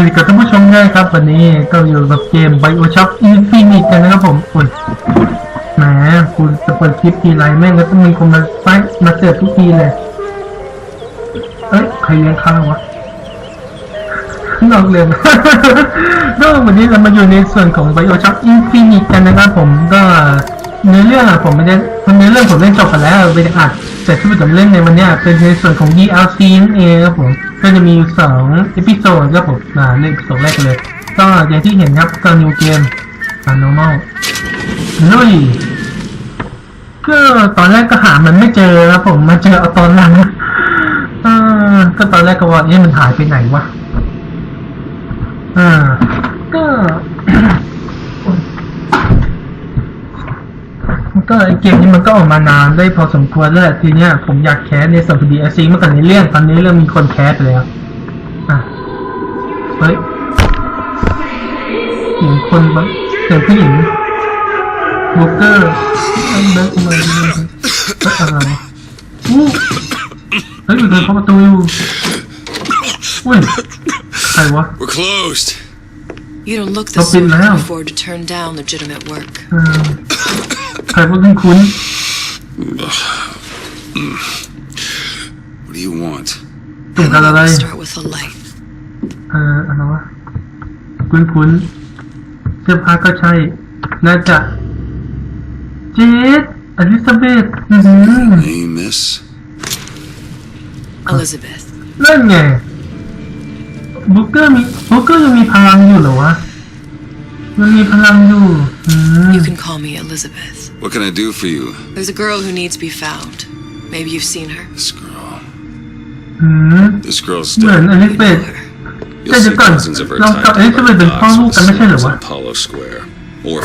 ดีกับท่านผู้ชมด้วยครับวันนี้ก็อยู่กับเกม bioshock infinite กันนะครับผมคุณแหมคุณจะเปิดคลิปทีไรแม่งก็ต้องมีคนมาเจอทุกทีเลยใครเลี้ยงข้าววะนอกเรื่อง ก็วันนี้เรามาอยู่ในส่วนของ bioshock infinite กันนะครับผมก็เนื้อเรื่องผมไม่ได้เนื้อเรื่องผมเล่นจบไปแล้วไปอัดแต่ที่ผมเล่นในวันนี้เป็นในส่วนของ DLC นั่นเองครับผมก็จะมีอยู่2เอพิโซดครับผมในเอพิโซดแรกเลยก็อย่างที่เห็นครับก็ new game normal ลุยก็ตอนแรกก็หามันไม่เจอครับผมมาเจอเอาตอนหลังก็ตอนแรกก็ว่ามันหายไปไหนวะก็เกมนี้มันก็ออกมานานได้พอสมควรแล้วทีเนี้ยผมอยากแคสในส่วนของ DLC เมื่อก่อนในเรื่องตอนนี้เริ่มมีคนแคสเลยครับเฮ้ยเสียงคนเสียงผู้หญิงโบเกอร์เดินมาอะไรเฮ้ยเดินเข้าประตูอยู่อุ้ยใครวะ We're closed. You don't look this way before to turn down legitimate work. ใครพูดคุ้น What do you want? ตุ่มกันอะไร Start with a light. อะไรวะคุ้นเสื้อผ้าก็ใช่น่าจะเจสอลิซาเบธName Miss Elizabeth. นั่นไงบุกเกอร์ยังมีพลังอยู่เหรอวะมันมีพลังอยู่You can call me Elizabeth. What can I do for you? There's a girl who needs to be found. Maybe you've seen her. This girl. เห girl's มือน dead. อลิซาเบธแต่เดี๋ยวก่อนเรากับอลิซาเบธเป็นพ่อลูกกันไม่ใช่เหรอวะ Apollo Square.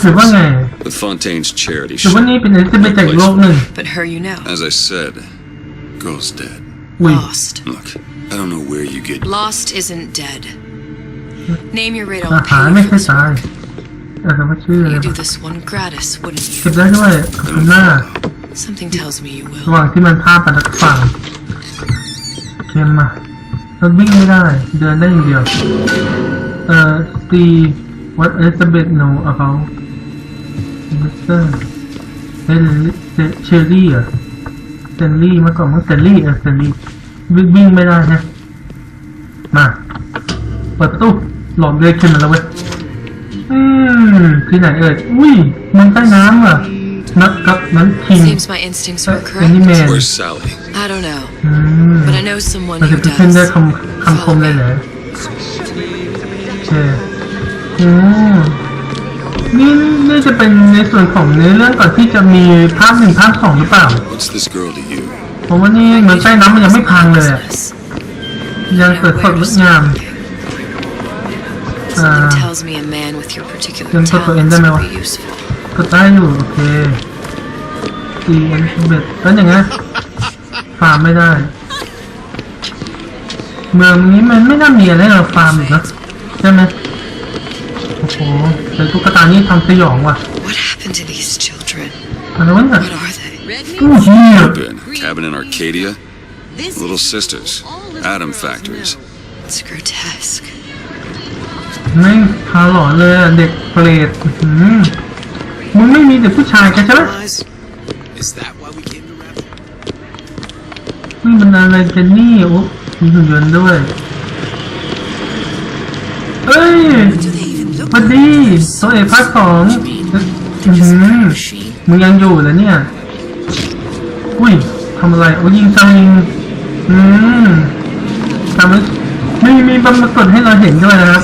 หรือว่าไง With Fontaine's charity หรือว่านี่เป็นอลิซาเบธจากโลกหนึ่ง But her you know. As I said, girl's dead. Lost. Look, I don't know where you get. Lost isn't dead. Name your rate หา I'll ไม่ pay ใช่ you. ตายแต่ว่าชื่ออะไร You do this one gratis, wouldn't เก็บ you? ได้ด้วยขอบคุณมาก Something tells me you ระ will. หว่างที่มันพาไปทางฝั่งเข็มมาเราวิ่งไม่ได้เดินได้อย่างเดียวsee what Elizabeth know about Mr. Cherry เหรอเซนลี่เมื่อก่อนมันเซนลี่เซนลี่วิ่งไม่ได้นะมาเปิดประตูหลอมเลยขึ้นมาแล้วเว้ยที่ไหนอุ้ยมันใต้น้ำอ่ะนักกับนั้นคิง Seems my instincts were แอนิเม correct. ะ Where's Sally? I don't know, but I know someone มัน who จะขึ้นได้ does. คำคมเลยเหรอใช่นี่จะเป็นในส่วนของเนื้อเรื่องก่อนที่จะมีภาค1ภาค2หรือเปล่า What's this girl to you? ผมว่านี่เหมือนใต้น้ำมันยังไม่พังเลยยังเปิดสดงดงาม Something tells me a man with your particular ยังกดตัวเอง talents ได้ไหม would วะ be useful. กดได้อยู่โอเคตีอันเบ็ดแล้วอย่างเงี้ยฟาร์มไม่ได้เมืองนี้มันไม่น่ามีอะไรเราฟาร์มอีกนะใช่ไหมโอ้โหแต่ตุ๊กตานี่ทำสยองว่ะ What happened to these children? อะไรวะเนี่ย What are they? อู้เหี้ย Been cabin in Arcadia? Little sisters. Atom factories. It's grotesque. ไม่พาหลอนเลยอะเด็กเปรตมึงไม่มีแต่ผู้ชายกันใช่ไหม Is that why we came to Rapture? นี่มันอะไรกันนี่โอ้มีหุ่นยนต์ด้วยเอ้ยสวัสดีตัวเอกภาค2มึงยังอยู่เหรอเนี่ยอุ้ยทำอะไรโอ้ยิงซังยิงทำแล้วมีบังมากดให้เราเห็นด้วยนะครับ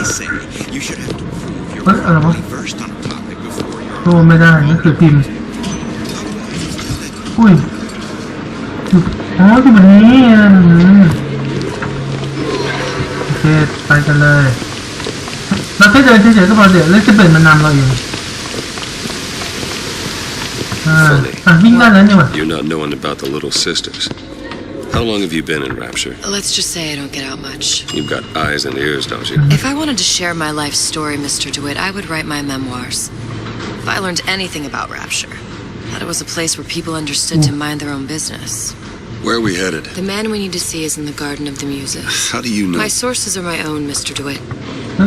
อะไรวะโอ้ไม่ได้นั่นคือพิมพ์อุ้ยอ๋อที่แบบนี้โอเคไปกันเลยเราแค่เดินเฉยๆก็พอเดี๋ยวเล่นจะเป็นมานำเราเองวิ่งได้แล้วเนี่ยว่ะ You're not knowing about the little sisters. How long have you been in Rapture? Let's just say I don't get out much. You've got eyes and ears, don't you? If I wanted to share my life story, Mr. DeWitt, I would write my memoirs. If I learned anything about Rapture, that it was a place where people understood to mind their own business. Where are we headed? The man we need to see is in the Garden of the Muses. How do you know? My sources are my own, Mr. DeWitt.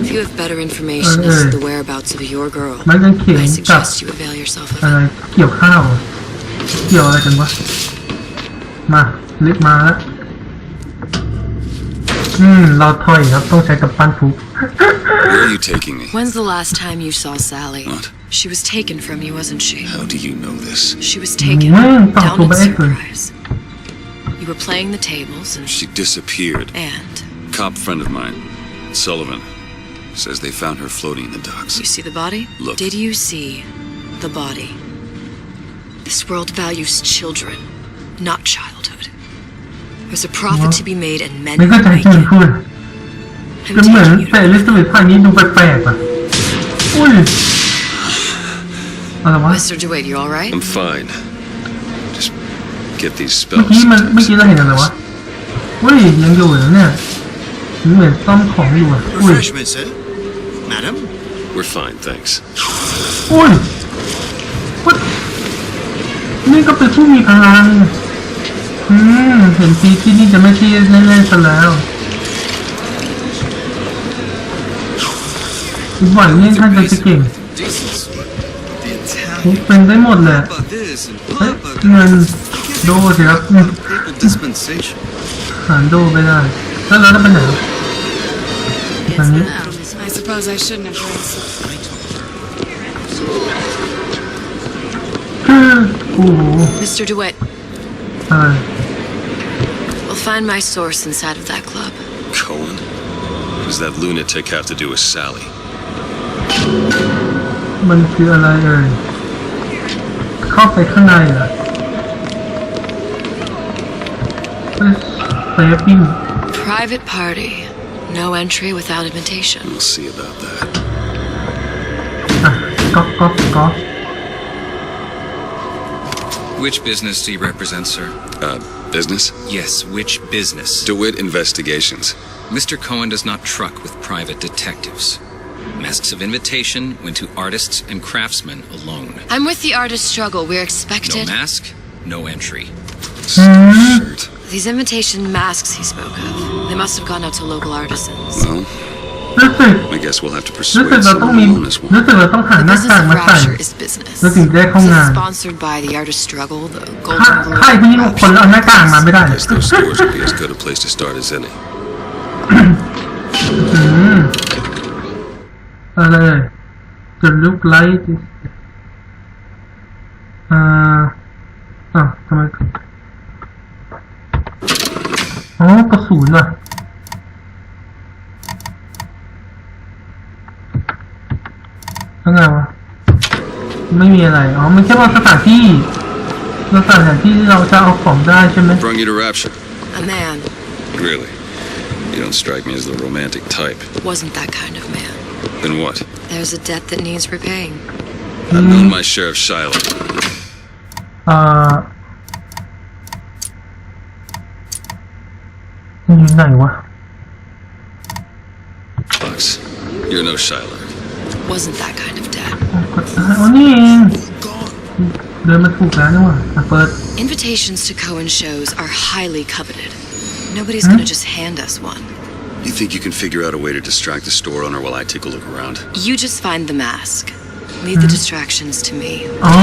If you have better information as to the whereabouts of your girl, มันยังเขียน I กับ suggest you avail yourself of อะไร it. เกี่ยวข้าวเกี่ยวอะไรกันวะมาลิฟต์มาแล้วเราถอยครับต้องใช้กับปั้นทุก Where are you taking me? When's the last time you saw Sally? What? She was taken from you, wasn't she? How do you know this? She was taken Wow, down in October 8th. Surprise. You were playing the tables and She disappeared. and Cop friend of mine, Sullivan, says they found her floating in the docks. you see the body? Look. Did you see the body? This world values children, not childhood. There's a profit to be made and men ไม่ who เข้าใจ make ที่มัน it. พูด I'm จะเหมือน taking you แต่ to ลิสต์วิทภาคนี้ดูแปลกๆอ่ะอุ้ยอะไรวะ Mr. DeWitt, you all right? I'm fine. Just get these เมื่อ spells. กี้เราเห็นอะไรวะอุ้ยยังอยู่นะเนี่ยเหมือนซ่อมของอยู่อ่ะอุ้ย Refreshments, sir. Madam? We're fine, thanks. อุ้ยวัดนี่ก็เป็นผู้มีพลังเห็นทีที่นี่จะไม่ใช่เล่นๆซะแล้วอีกหน่อยนี่ท่านจะเก่ง เป็นได้หมดเลยเฮ้ยเงินโดสิครับ Dispensation. หารโดไม่ได้แล้วเราจะไปไหน It's the house. I suppose I shouldn't have drank so. โอ้โห Mr. DeWitt, อะไร we'll find my source inside of that club. Cohen? What does that lunatic have to do with Sally? มันคืออะไรเอ่ยเข้าไปข้างในเหรอเซฟปิ้ง Private party. No entry without invitation. We'll see about that. อ่ะก๊อก Which business do you represent, sir? Business? Yes, which business? DeWitt Investigations. Mr. Cohen does not truck with private detectives. Masks of invitation went to artists and craftsmen alone. I'm with the artist struggle. We're No expected. mask, no entry. Shirt. These invitation masks he spoke of, they must have gone out to local artisans. Well, รู้สึก I guess we'll have to รู้สึก persuade เราต้องมี someone on this รู้ one. สึกเราต้องหา The หน้า business ต่าง of มาใส่ Rapture is business. แล้วถึงได้เข้างาน This is sponsored by the artist struggle, the ค่า Golden ค่าย Rule. ที่คนเอาหน้าต่างมาไม่ได้ I guess those stores would be as good a place to start as any. อะไรจะ look like this ทำไมอ๋อกระสุนอ่ะแล้วไงวะไม่มีอะไรอ๋อมันแค่ว่าสถานที่ที่เราจะเอาของได้ใช่ไหม Brought you to Rapture. A man Really? You don't strike me as the romantic type. wasn't that kind of man. Then what? There's a debt that needs repaying. I've known my share of Shiloh. อยู่ไหนวะ Box. You're no Shiloh. Wasn't that kind of debt. อ๋อนี่เองเดินมาถูกแล้วนี่หว่าเปิด Invitations to Cohen shows are highly coveted. Nobody's gonna just hand us one. You think you can figure out a way to distract the store owner while I take a look around? You just find the mask. Leave the distractions to me. อ๋อ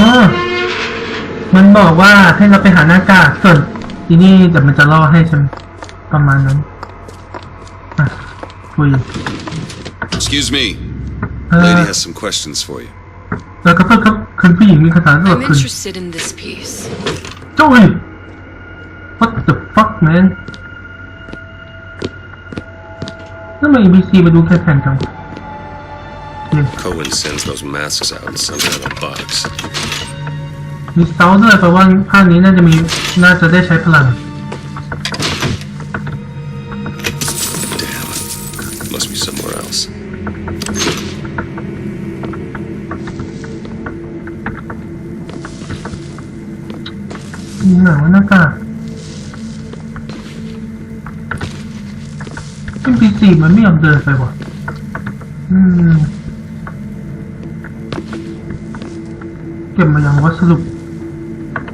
มันบอกว่าให้เราไปหาหน้ากากส่วนทีนี่เดี๋ยวมันจะล่อให้ใช่ไหมประมาณนั้นคุย Excuse me. เออ Lady has some questions for you. แล้วก็เพิ่มครับคุณผู้หญิงมีคำถามสำหรับ I'm คุณ interested in this piece. โจ้ย what the fuck man แล้วทำไม ABC มาดูแค่แผ่นจัง Cohen sends those masks out in some kind of box. มีเซาด้วยแปลว่าภาคนี้น่าจะได้ใช้พลัง Damn. Must be somewhere else. มีหนังว่าหน้ากากเป็นปีสี่มันไม่ยอมเดินไปว่ะเก็บมาอย่างวัสรุป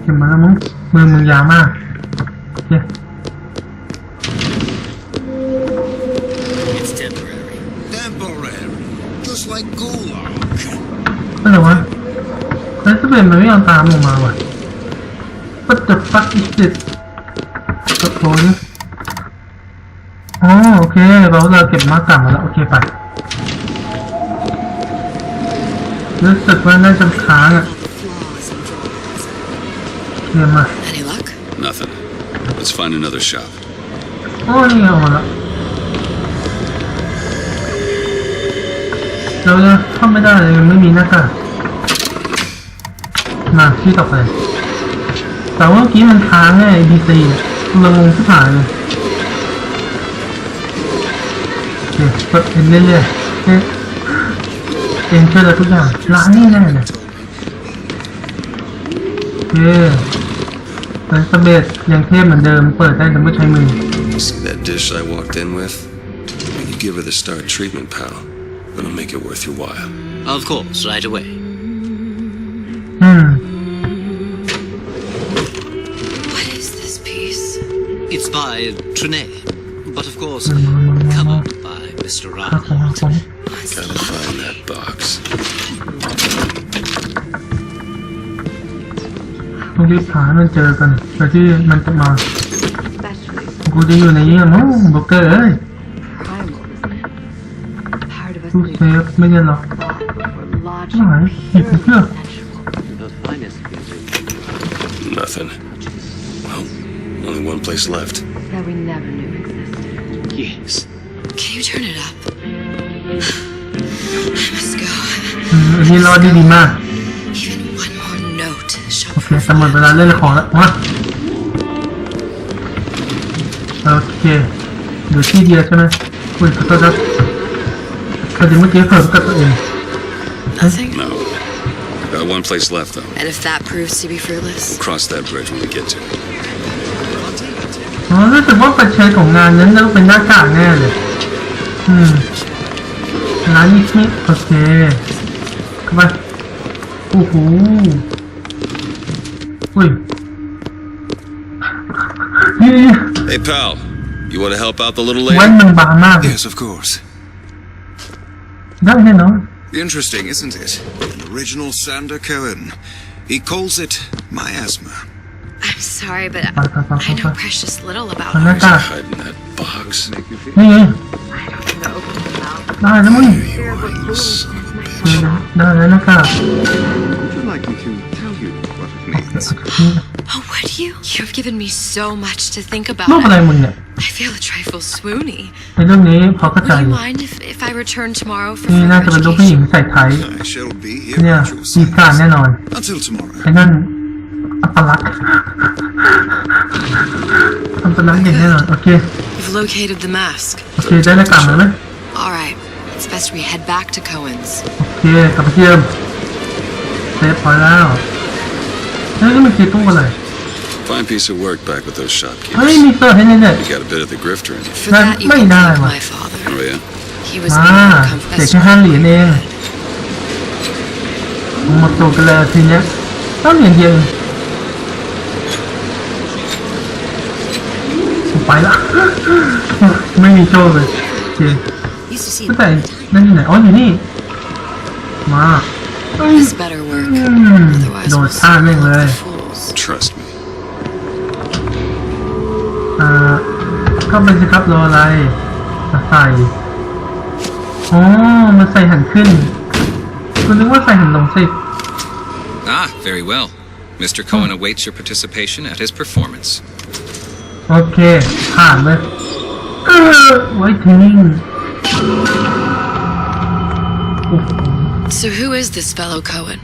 เก็บมาแล้วมั้งมือยาวมากโอเค It's temporary. Temporary. Just like Gulag. อะไรวะแล้วสเปนมันไม่ยอมตามออกมาว่ะ What the fuck is this กดโทรดิอ๋อโอเคเราเก็บมาร์กกลับมาแล้วโอเคไปรู้สึกว่าน่าจะค้างอ่ะเรียนมา Any luck? Nothing. Let's find another shop. โอ้นี่เอามาแล้วเราจะเข้าไม่ได้เลยไม่มีหน้ากากมาที่ต่อไปแต่ว่าเมื่อกี้มันค้างไง ABC เรางงที่ผ่านเลยโอเคกดเอ็นเรื่อยๆเอ็นช่วยเราทุกอย่างร้านนี้แน่เลยโอเคเป็นสเปซยังเทพเหมือนเดิมเปิดได้แต่ไม่ใช้มือ See that dish I walked in with? You give her the star treatment, pal. It'll make it worth your while. Of course, right away. อืม What is this piece? It's by Trine, but of course, covered by Mr. ครับผม Reinhardt. ผม Gotta find that box. ต้องรีบหามันเจอกันแต่ที่มันจะมากูจะอยู่ในนี้มั้งโบเกอร์เอ้ย Part of us ตู้เซฟไม่ได้หรอกไม่ไหวหยิบเพื่อ Nothing. Well, only one place left. that we never knew existed. Yes. Can you turn it up? I must go. อันนี้รอดดีมาก Even one more note. โอเคสมหมดเวลาเล่นละครแล้วมาโอเคเดี๋ยวที่เดียวใช่ไหมคุยขอโทษครับพอดีเมื่อกี้เพิ่มกับตัวเอง Nothing? No. Got one place left, though. And if that proves to be fruitless? Cross that bridge when we get to it. อ๋อรู้สึกว่าปัจจัยของงานนั้นต้องเป็นหน้ากากแน่เลยร้านนี้นี่โอเคเข้าไปโอ้โหอุ้ยนี่ Hey, pal. You want to help out the little แว่น lady? มันบางมากเลย Yes, of course. ได้แน่นอน Interesting, isn't it? An original Sander Cohen. He calls it miasma. I'm sorry, but I know precious little about มันหน้า art. กาก Hide in that box. นี่ไง I don't want to open them out. ได้แล้วมึง Fear of a fool is my ได้แล้วหน้ากาก Would you like me to tell you what it means? Oh, would you? You've given me so much to think รูปอะไร about. มึงเนี่ย I feel a trifle swoony. ในเรื่องนี้พอเข้าใจ Would you mind if I return tomorrow for นี่น่า further จะเป็นรูปผู้หญิง education? ใส่ไทย I shall be เนี่ย here at your มีการ service. แน่นอน Until tomorrow. ไอ้นั่นอัปลักษณ์อัปลักษณ์อย่างแน่นอนโอเค You've located the mask. โอเคได้หน้ากากแล้วไหม All right. It's best we head back to Cohen's. โอเคกลับไปที่เดิมเซฟพอแล้วเฮ้ยนี่มันคือตู้อะไร Fine piece of work back with those เฮ้ย shopkeepers. มีเสิร์ฟให้เนี่ย You got a bit of the grifter in you. For That that, you may can die, thank man. my father. Oh, yeah? He was อ่า able to เด็ก confess แค่ to 5 เหรียญเอง my หมดตัวกันแล้วทีเนี้ยต้องเหรียญเดียวผมไปละ ไม่มีโชว์เลยโอเค Used to see ตั้งแต่นั่นอยู่ไหนอ๋ออยู่นี่มาเฮ้ย this better work. อืม Otherwise, โด we'll ดท่า seem แม่ง like เลย the fools. Trust me. ก็เป็นสิครับรออะไรมาใส่อ๋อมันใส่หันขึ้นคุณนึกว่าใส่หันลงสิ Ah, very well. Mr. Cohen awaits your participation at his performance. โอเคผ่านเลยไว้ทิ้ง So who is this fellow Cohen?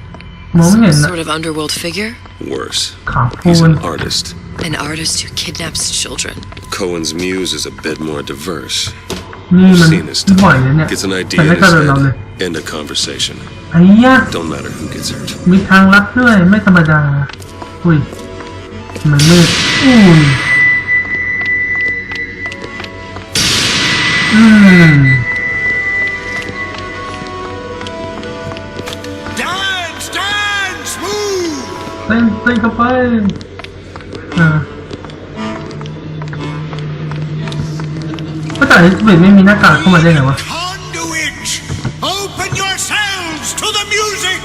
มองไม่ Some เห็นนะ sort of underworld figure? Worse. ขาวพู He's น an artist. An artist who kidnaps children. Cohen's muse is a bit more diverse. นี่มัน Seen his บ่อย stuff. เลยเนี่ย Gets an ใส่ idea ได้ in กั his บเราเลย head. End of conversation. ไอ้ยะ Don't matter who gets hurt. มีทางลัดด้วยไม่ธรรมดาอุ้ยมันมืดอุ้ยDance, dance, move! เต้นเข้าไป ก็แต่อลิซาเบธไม่มีหน้ากากเข้ามาได้ไงวะ Conduit, open yourselves to the music,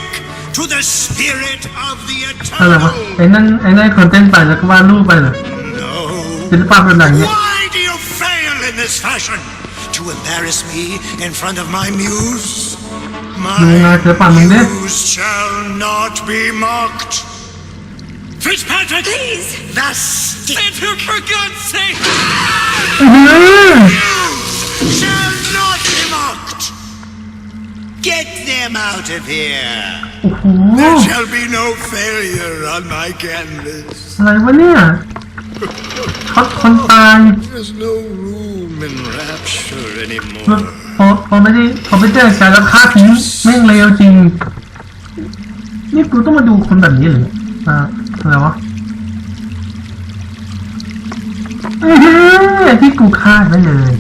to the spirit of the อะไรวะ eternal. ไอ้นั่นคนเต้นไปแล้วก็วาดรูปไปเหรอ No. ศิลปะแบบไหนเนี่ย Why do you fail in this fashion? To embarrass me in front of my muse? มึงมาศิลปะมึงดิ Muse shall not be mocked. Fitzpatrick! Please! Thus, for God's sake! อื้อหือ Muse shall not be mocked. Get them out of here. โอ้โห There shall be no failure on my canvas. อะไรวะเนี่ยช็อตคนตาย There's no room in rapture แบบ anymore. พอไม่ได้ใจแล้วฆ่าทิ้งแม่งเลวจริง นี่กูต้องมาดูคนแบบนี้เหรออะไรวะที่กูคาดไว้เลย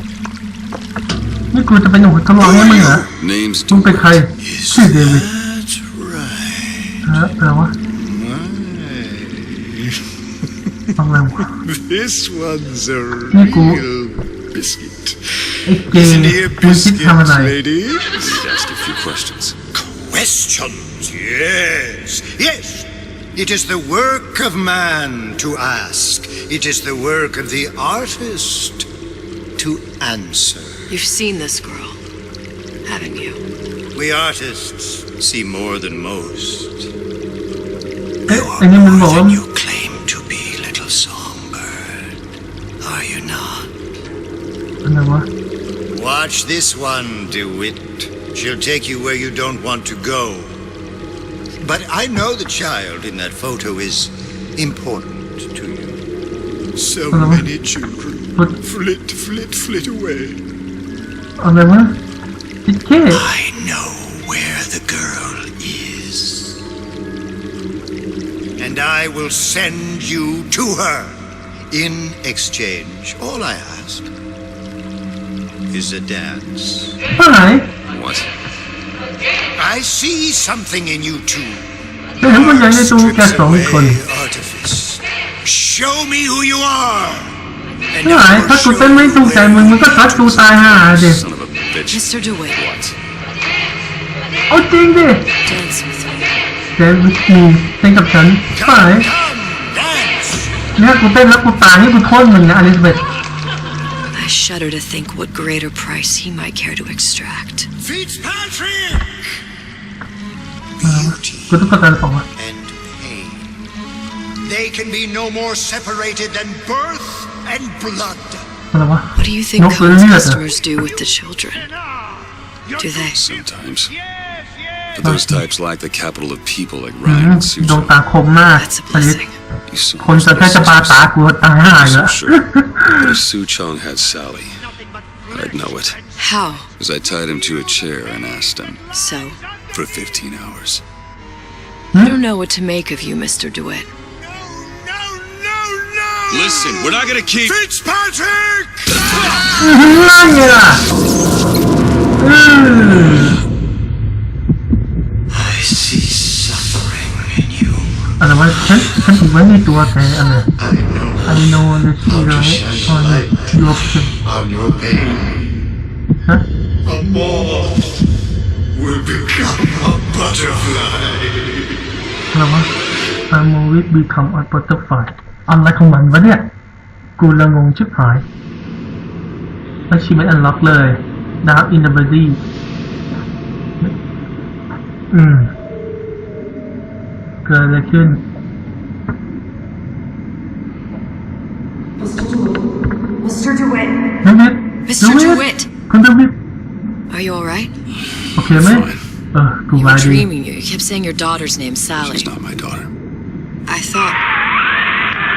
นี่กูจะเป็นหนูทดลองให้มึงเหรอ Name's มึงเป็นใคร ชื่อเดวิด That's right. อะไรวะอะไรวะ This one's a Nico. real biscuit. ไอ้เกย์ Isn't มึ he a งคิด biscuit, ทำอะไร lady? Just asked a few questions. Questions, yes. Yes. It is the work of man to ask. It is the work of the artist to answer. You've seen this girl, haven't you? We artists see more than most. เอ๊ะอันนี้มึงบอกว่า You claim to be little songbird, are you not? อะไรวะ Watch this one, DeWitt. She'll take you where you don't want to go. But I know the child in that photo is important to you. So many children flit away. อะไรวะไอ้เก้ I know where the girl is. And I will send you to her. In exchange, all I ask is a dance. เท่าไหร่ What? I see something in you two. แต่เห็นคนใหญ่ในตัวแกสองคน Artifice. Show me who you are. And เท่าไหร่ I will ถ้ากู show เต้นไม่ถูกใจมึงก็ทัดกูตายห่าดิ Son of a bitch. Mr. DeWitt, What? เอาจริงดิ dance with me. เดวิดมีเต้นกับฉันเท่าไหร่ Come, dance. เนี่ยกูเต้นแล้วกูตายให้กูโทษมึงนะอลิซาเบธ I shudder to think what greater price he might care to extract. Fitzpatrick. Beauty กูต้องการสองวะ and pain. They can be no more separated than birth and blood. อะไรวะ What do you think นก Cohen's เลือดอะ customers do with the children? Do they? Sometimes. But those types lack the capital of people like Ryan and ดวง Sucho. ตาคมมาก That's a อลิซ blessing. You saw คนจะแค่จะปาตากูตายห่าอยู่ so แล้ว sure. But if Su Chong had Sally, I'd know it. How? As I tied him to a chair and asked him So? for 15 hours. I don't know what to make of you, Mr. DeWitt. No. Listen, we're not gonna keep. Fitzpatrick. นั่นไงล่ะ I see suffering in you. อะไรวะฉันถือไว้ในตัวแกอะไร I know the sugar on your skin On your pain, ฮะ a moth will become a butterfly. อะไรวะ I'm always become a butterfly อะไรของมันวะเนี่ย กูละงงชิบหาย Achievement unlock เลย Dark in the body เกิดอะไรขึ้น Mr. DeWitt. เดวิด Mr. DeWitt! คุณเดวิด Are you alright? โอเคไหม กู You มา were ดี dreaming. You kept saying your daughter's name, Sally. She's not my daughter. I thought.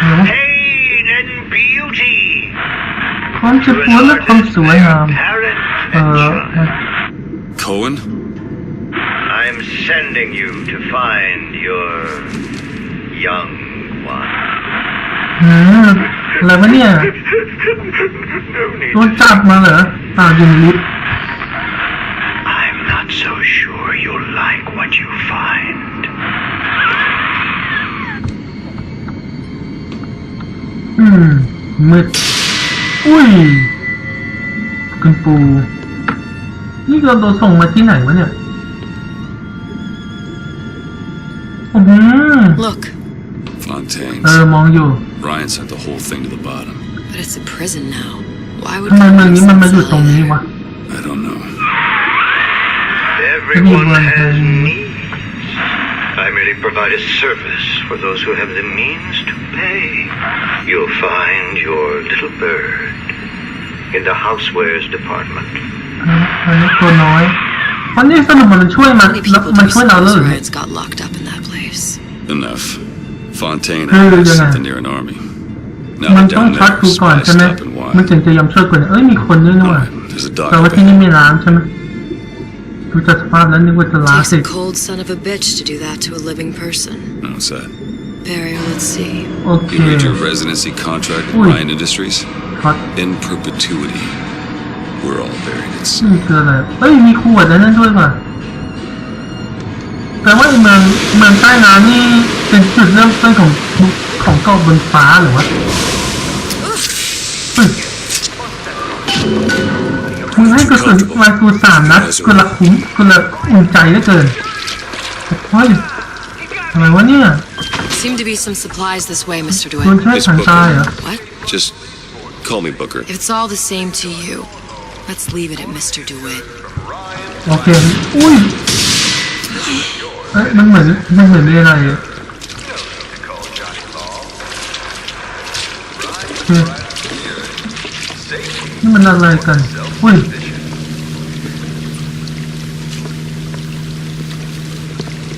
อะไรวะ Pain and beauty. ความเจ็บปวดและความสวยงาม Parent เอ and อ child. Cohen? I'm sending you to find your young one. อะไรวะเนี่ย No need โดนจับมาเหรออยู่ในลิฟต์ I'm not so sure you'll like what you find. มืด อุ้ย คุณปูนี่เราโดนส่งมาที่ไหนวะเนี่ยLook. Fontaines. มองอยู่ Ryan sent the whole thing to the bottom. But it's a prison now. Why would ทำไมเมืองนี้มันมาอยู่ตรงนี้วะ I don't know. Everyone has needs. I merely provide a service for those who have the means to pay. You'll find your little bird in the housewares department. อันนี้ตัวน้อยอันนี้สรุปมันช่วยมัน Many people มัน do ช่วยเราเลย suppose Ryan's got locked up in that place. Enough. Fontaine Hey, had yeah. something near an army. มัน Now ต้อง down ช็อต there, กูก่อนใช่ไหม spiced up and มัน wide. ถึงจะยอมช่วยกูเนี่ยมีคนด้วยนี่หว่า There's a แต่ว่า dock ที่นี่ there. มีน้ำใช่ไหมดูจากสภาพแล้วนึกว่าจะล้า Takes สิ a cold son of a bitch to do that to a living person. No, what's that? Burial at sea. โอเค You read your residency contract with Ui. Ryan Industries? ช็อต In perpetuity. We're all buried at sea. นี่คืออะไรมีขวดนั่นด้วยว่ะแต่ว่าไอ้เมืองใต้น้ำนี่เป็นจุดเริ่มต้นของเกาะบนฟ้าหรือวะมึงให้กระสุนมากู3 นัดกูละคุ้มกูละอุ่นใจเหลือเกินเฮ้ยอะไรวะเนี่ย Seem to be some supplies this way, Mr. โดน DeWitt. ใช้ถังทรายเหรอ What? Just call me Booker. If it's all the same to you, let's leave it at Mr. DeWitt. โอเคอุ้ยมันเหมือนมีอะไรอะนี่มันอะไรกันอุ้ย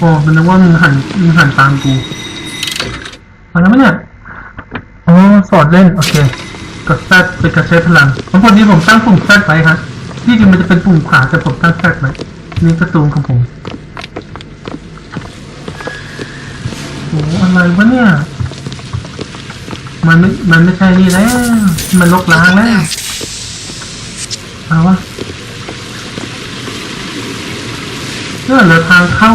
อ๋อมันนึกว่ามึงหันตามกูอะไรวะเนี่ยอ๋อสอดเล่นโอเคกดแซดเป็นกระใช้พลังพอดีผมตั้งปุ่มแซดไว้ครับที่จริงมันจะเป็นปุ่มขวาแต่ผมตั้งแซดไว้นี่กระตูนของผมโอ้อะไรวะเนี่ยมันไม่ใช่นี่แล้วมันลกล้างแล้วอะไรวะเหลือทางเข้า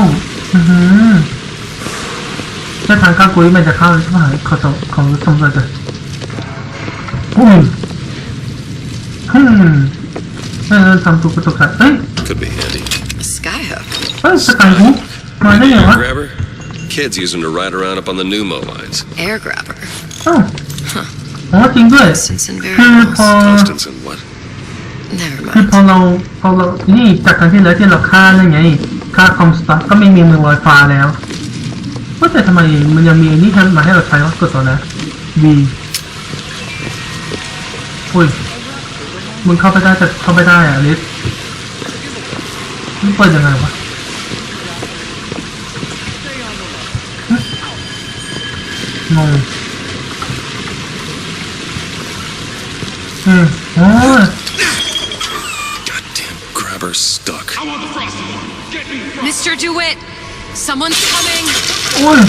แค่ทางเข้ากุยมันจะเข้าใช่ไหมของสมบัติทำถูกประตูขัดเฮ้ย Could be handy. A skyhook. สกายฮุกมาได้ไงวะ Grabber? Kids use them to ride around up on the pneumo lines. Air grabber. อ๋อจริงด้วย Distance and คือพอ variables. Constance and what? Never คือพอ mind. เรานี่จากการที่แล้วที่เราฆ่านั่นไงฆ่าคอมสต็อกก็ไม่มีมือลอยฟ้าแล้วว่าแต่ทำไมมันยังมีนี่มาให้เราใช้ว่ากดตัวนะ V อุ้ยมึงเข้าไปได้แต่เข้าไปได้อะลิสมันเปิดยังไงวะงงโอ้ย Goddamn grabber stuck. Mr. DeWitt, someone's coming. โอ้ย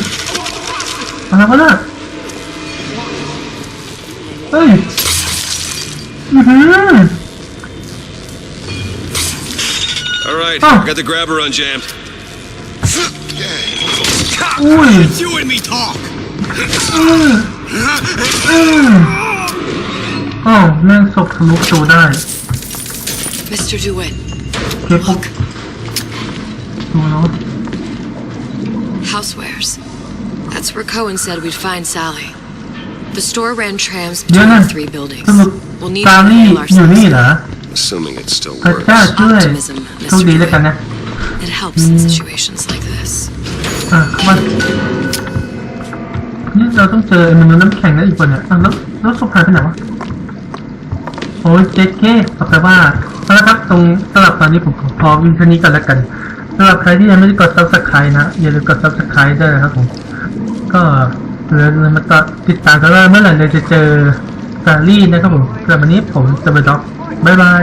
อะไรวะเนี่ยเฮ้ยAll right, Oh. got the grabber unjammed. อุ้ย You and me talk. อ้าวแม่งศพทะลุประตูได้ Mr. DeWitt, เก็บปุ๊บดูแล้ว housewares. That's where Cohen said we'd find Sally. The store ran trams เดี๋ยว between นะ the 3 buildings. สรุป We'll need ซา to ลี่ mail อยู่นี่ ourselves. เหรอ Assuming it still พระ works. เจ้าช่วย Optimism, โชค Mr. ดีแล้วกัน DeWitt. นะ It helps in situations like this. เข้ามานี่เราต้องเจอเมนูน้ำแข็งแล้วอีกคนเนี่ยแล้วศพหายไปไหนวะโอ้ยเจ๊เก้เอาไปว่าเอาละครับสำหรับตอนนี้ผมพอวินเท่านี้กันแล้วกันสำหรับใครที่ยังไม่ได้กด Subscribe นะอย่าลืมกด Subscribe ด้วยนะครับผมก็เลยมาติดตามกันว่าเมื่อไหร่เราจะเจอซารี่นะครับผมสำหรับวันนี้ผมจะไปด็อกบ๊ายบาย